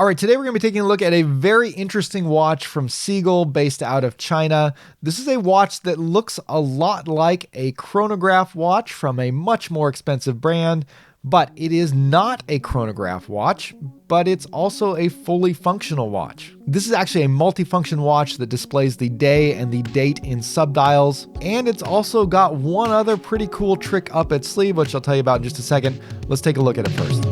All right, today we're going to be taking a look at a very interesting watch from Seagull based out of China. This is a watch that looks a lot like a chronograph watch from a much more expensive brand, but it is not a chronograph watch, but it's also a fully functional watch. This is actually a multifunction watch that displays the day and the date in subdials, and it's also got one other pretty cool trick up its sleeve, which I'll tell you about in just a second. Let's take a look at it first.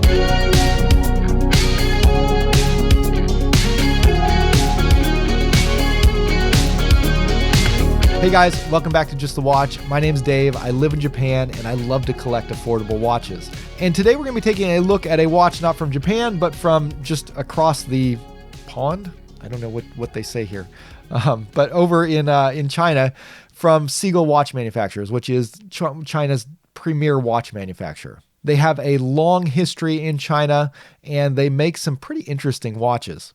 Hey guys, welcome back to Just the Watch. My name's Dave. I live in Japan and I love to collect affordable watches. And today we're going to be taking a look at a watch not from Japan, but from just across the pond. I don't know what they say here, but over in China from Seagull Watch Manufacturers, which is China's premier watch manufacturer. They have a long history in China and they make some pretty interesting watches.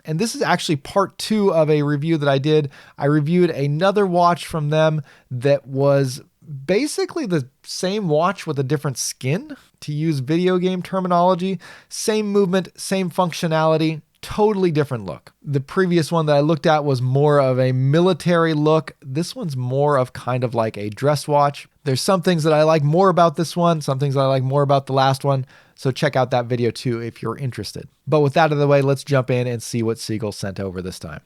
And this is actually part 2 of a review that I did. I reviewed another watch from them that was basically the same watch with a different skin, to use video game terminology. Same movement, same functionality, totally different look. The previous one that I looked at was more of a military look. This one's more of kind of like a dress watch. There's some things that I like more about this one, some things I like more about the last one. So check out that video too if you're interested. But with that out of the way, let's jump in and see what Seagull sent over this time.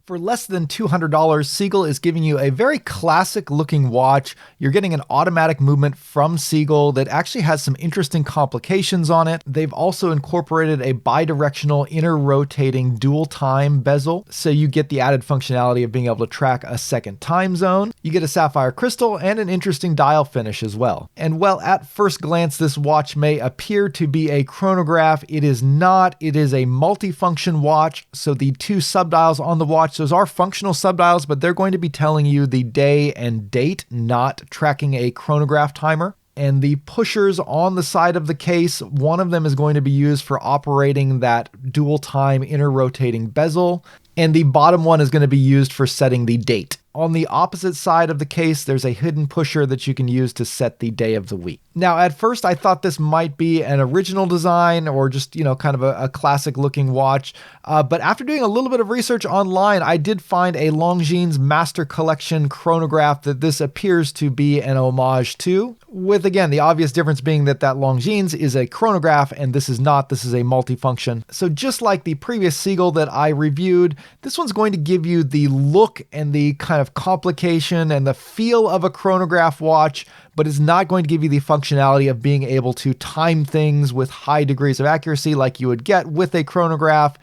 For less than $200, Seagull is giving you a very classic looking watch. You're getting an automatic movement from Seagull that actually has some interesting complications on it. They've also incorporated a bi-directional inner rotating dual time bezel. So you get the added functionality of being able to track a second time zone. You get a sapphire crystal and an interesting dial finish as well. And while at first glance, this watch may appear to be a chronograph, it is not. It is a multifunction watch. So the 2 subdials on the watch, those are functional subdials, but they're going to be telling you the day and date, not tracking a chronograph timer. And the pushers on the side of the case, one of them is going to be used for operating that dual time inner rotating bezel, and the bottom one is going to be used for setting the date. On the opposite side of the case, there's a hidden pusher that you can use to set the day of the week. Now, at first, I thought this might be an original design or just, kind of a classic looking watch. But after doing a little bit of research online, I did find a Longines Master Collection chronograph that this appears to be an homage to, with, again, the obvious difference being that Longines is a chronograph and this is not. This is a multifunction. So just like the previous Seagull that I reviewed, this one's going to give you the look and the kind of complication and the feel of a chronograph watch, but it's not going to give you the functionality of being able to time things with high degrees of accuracy like you would get with a chronograph.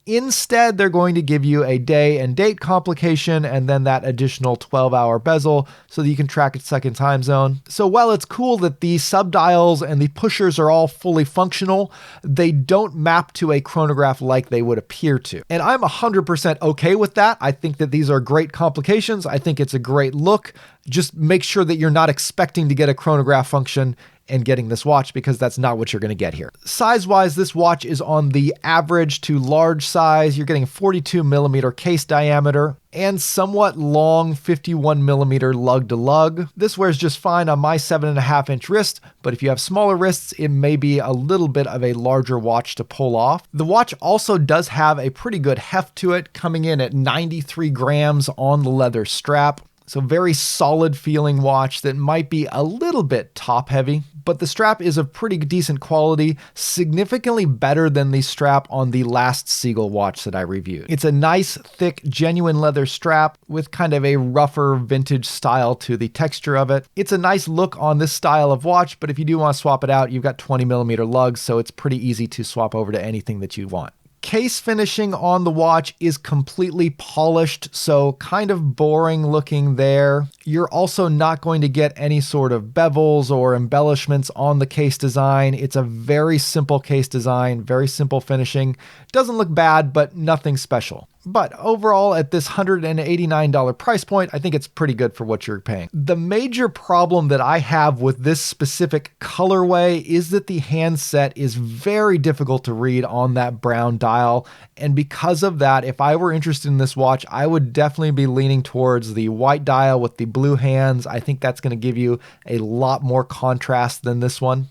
Instead, they're going to give you a day and date complication and then that additional 12-hour bezel so that you can track its second time zone. So while it's cool that the subdials and the pushers are all fully functional, they don't map to a chronograph like they would appear to. And I'm 100% okay with that. I think that these are great complications. I think it's a great look. Just make sure that you're not expecting to get a chronograph function and getting this watch, because that's not what you're going to get here. Size-wise, this watch is on the average to large size. You're getting a 42 millimeter case diameter and somewhat long 51 millimeter lug to lug. This wears just fine on my 7.5 inch wrist, but if you have smaller wrists, it may be a little bit of a larger watch to pull off. The watch also does have a pretty good heft to it, coming in at 93 grams on the leather strap. So very solid feeling watch that might be a little bit top heavy, but the strap is of pretty decent quality, significantly better than the strap on the last Seagull watch that I reviewed. It's a nice, thick, genuine leather strap with kind of a rougher vintage style to the texture of it. It's a nice look on this style of watch, but if you do want to swap it out, you've got 20 millimeter lugs, so it's pretty easy to swap over to anything that you want. Case finishing on the watch is completely polished, so kind of boring looking there. You're also not going to get any sort of bevels or embellishments on the case design. It's a very simple case design, very simple finishing. Doesn't look bad, but nothing special. But overall, at this $189 price point, I think it's pretty good for what you're paying. The major problem that I have with this specific colorway is that the handset is very difficult to read on that brown dial. And because of that, if I were interested in this watch, I would definitely be leaning towards the white dial with the blue hands. I think that's going to give you a lot more contrast than this one.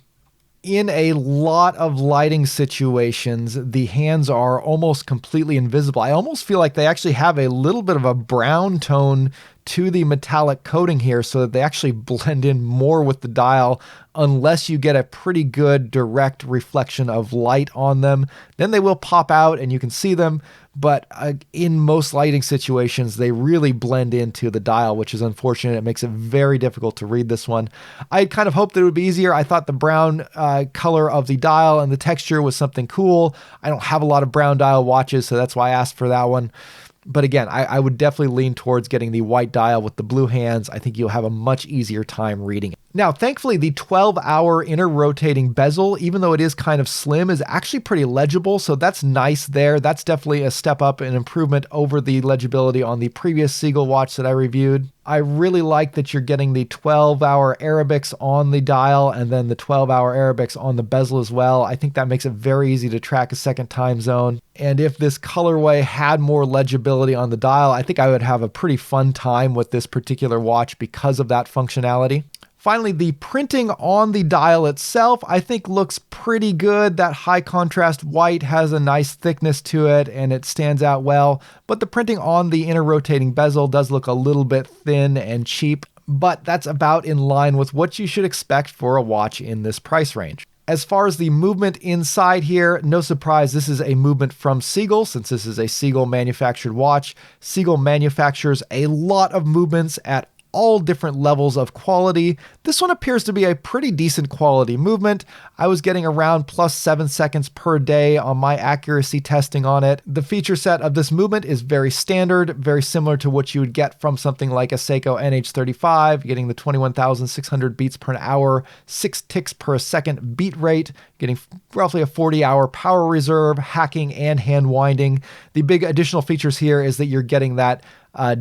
In a lot of lighting situations, the hands are almost completely invisible. I almost feel like they actually have a little bit of a brown tone to the metallic coating here so that they actually blend in more with the dial unless you get a pretty good direct reflection of light on them. Then they will pop out and you can see them. But in most lighting situations, they really blend into the dial, which is unfortunate. It makes it very difficult to read this one. I kind of hoped that it would be easier. I thought the brown color of the dial and the texture was something cool. I don't have a lot of brown dial watches, so that's why I asked for that one. But again, I would definitely lean towards getting the white dial with the blue hands. I think you'll have a much easier time reading it. Now, thankfully, the 12-hour inner rotating bezel, even though it is kind of slim, is actually pretty legible. So that's nice there. That's definitely a step up and improvement over the legibility on the previous Seagull watch that I reviewed. I really like that you're getting the 12-hour Arabics on the dial and then the 12-hour Arabics on the bezel as well. I think that makes it very easy to track a second time zone. And if this colorway had more legibility on the dial, I think I would have a pretty fun time with this particular watch because of that functionality. Finally, the printing on the dial itself, I think looks pretty good. That high contrast white has a nice thickness to it and it stands out well. But the printing on the inner rotating bezel does look a little bit thin and cheap, but that's about in line with what you should expect for a watch in this price range. As far as the movement inside here, no surprise, this is a movement from Seagull, since this is a Seagull manufactured watch. Seagull manufactures a lot of movements at all different levels of quality. This one appears to be a pretty decent quality movement. I was getting around plus 7 seconds per day on my accuracy testing on it. The feature set of this movement is very standard, very similar to what you would get from something like a Seiko NH35, getting the 21,600 beats per hour, 6 ticks per second beat rate, getting roughly a 40-hour power reserve, hacking, and hand winding. The big additional features here is that you're getting that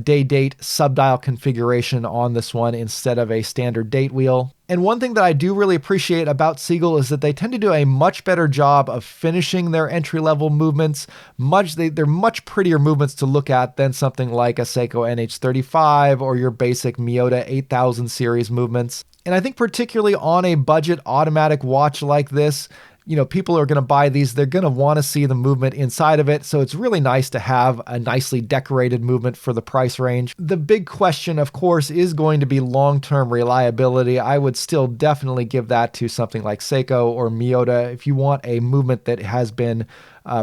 day-date subdial configuration on this one instead of a standard date wheel. And one thing that I do really appreciate about Seagull is that they tend to do a much better job of finishing their entry-level movements. They're much prettier movements to look at than something like a Seiko NH35 or your basic Miyota 8000 series movements. And I think particularly on a budget automatic watch like this, people are going to buy these. They're going to want to see the movement inside of it. So it's really nice to have a nicely decorated movement for the price range. The big question, of course, is going to be long-term reliability. I would still definitely give that to something like Seiko or Miyota. If you want a movement that has been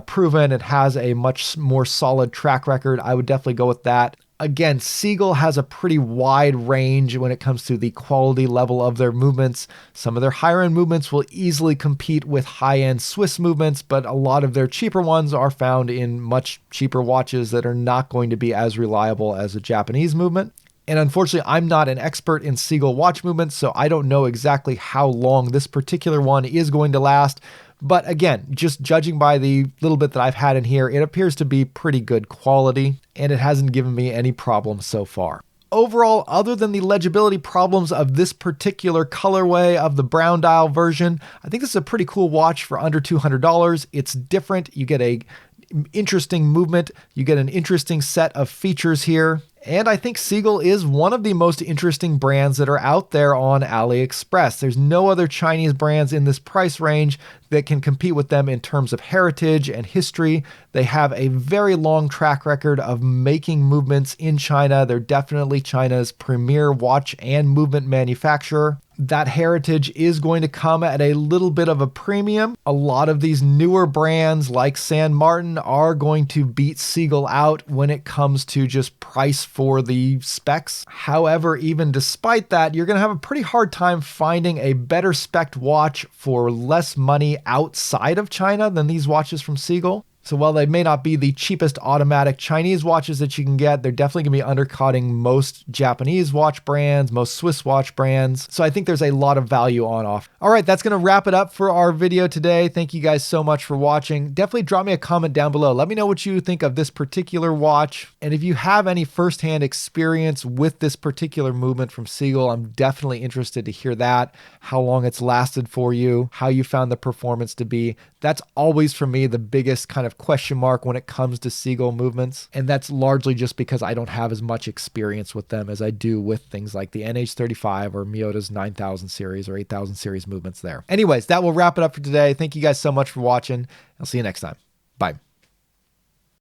proven, it has a much more solid track record, I would definitely go with that. Again, Seagull has a pretty wide range when it comes to the quality level of their movements. Some of their higher end movements will easily compete with high end Swiss movements, but a lot of their cheaper ones are found in much cheaper watches that are not going to be as reliable as a Japanese movement. And unfortunately, I'm not an expert in Seagull watch movements, so I don't know exactly how long this particular one is going to last. But again, just judging by the little bit that I've had in here, it appears to be pretty good quality, and it hasn't given me any problems so far. Overall, other than the legibility problems of this particular colorway of the brown dial version, I think this is a pretty cool watch for under $200. It's different. You get a interesting movement. You get an interesting set of features here. And I think Seagull is one of the most interesting brands that are out there on AliExpress. There's no other Chinese brands in this price range that can compete with them in terms of heritage and history. They have a very long track record of making movements in China. They're definitely China's premier watch and movement manufacturer. That heritage is going to come at a little bit of a premium. A lot of these newer brands like San Martin are going to beat Seagull out when it comes to just price for the specs. However, even despite that, you're going to have a pretty hard time finding a better spec'd watch for less money outside of China than these watches from Seagull. So while they may not be the cheapest automatic Chinese watches that you can get, they're definitely going to be undercutting most Japanese watch brands, most Swiss watch brands. So I think there's a lot of value on offer. All right, that's going to wrap it up for our video today. Thank you guys so much for watching. Definitely drop me a comment down below. Let me know what you think of this particular watch. And if you have any firsthand experience with this particular movement from Seagull, I'm definitely interested to hear that, how long it's lasted for you, how you found the performance to be. That's always for me the biggest kind of question mark when it comes to seagull movements. And that's largely just because I don't have as much experience with them as I do with things like the NH35 or Miyota's 9000 series or 8000 series movements there. Anyways, that will wrap it up for today. Thank you guys so much for watching. I'll see you next time. Bye.